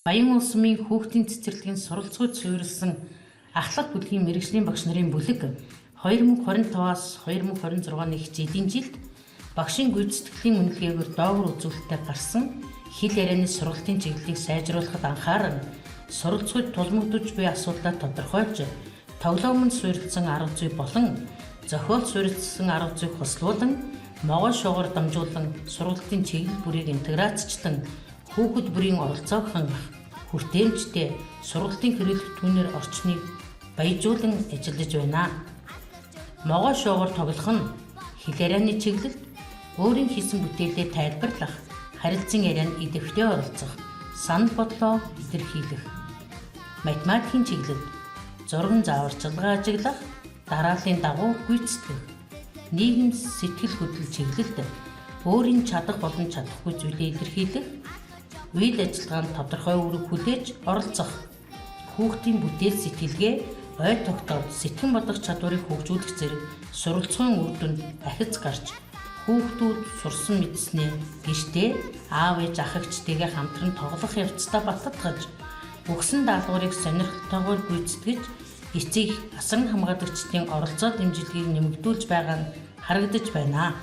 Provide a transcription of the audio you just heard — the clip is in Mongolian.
Баян улс сумын хүүхдийн цэцэрлэгийн суралцгүйд суурилсан ахлах бүлгийн мэргэжлийн багш нарын бүлэг 2025-аас 2026 их жилийн жилд багшийн гүйцэтгэлийн үнэлгээгээр доогуур үзүүлэлтээр гарсан хэл ярианы сургалтын чиглэлийг сайжруулахад анхааран суралцгүйд тулмагдж буй асуудлаа тодорхойлж, тоглоомонд суурилсан арга зүй болон зохиол суурилсан арга зүйг хослуулан, могой шугаар дамжуулан сургалтын чиглэл бүрийг интеграцчлан хүүхэд бүрийн оролцоог хангах хүртээмжтэй сургалтын хэрэглэх түүнээр орчныг баяжуулан ажиллаж байна. Могой шугаар тоглох нь хэл ярианы чиглэлд өөрийн хийсэн бүтээлээ тайлбарлах, харилцан ярианд идэвхтэй оролцох, санал бодлоо илэрхийлэх. Математикийн чиглэлд зурган зааварчилгаа ажиглах, дарааллын дагуу гүйцэтгэх. Нийгэм сэтгэл хөдлөл чиглэлд өөрийн чадах болон чадахгүй зүйлээ илэрхийлэх, үйл ажиллагаанд тодорхой үүрэг хүлээж оролцох. Хүүхдийн бүтээл сэтгэлгээ, ой тогтоол, сэтгэн бодох чадварыг хөгжүүлэх зэрэг суралцгын үр дүнд ахиц гарч, хүүхдүүд сурсан мэдснээ гэртээ аав ээж ах эгчтэйгээ хамтран тоглох явцдаа баттгаж, өгсөн даалгаврыг сонирхолтойгоор гүйцэтгэж, эцэг асран хамгаалагчдын оролцоо дэмжлэгийг нэмэгдүүлж байгаа нь харагдаж байна.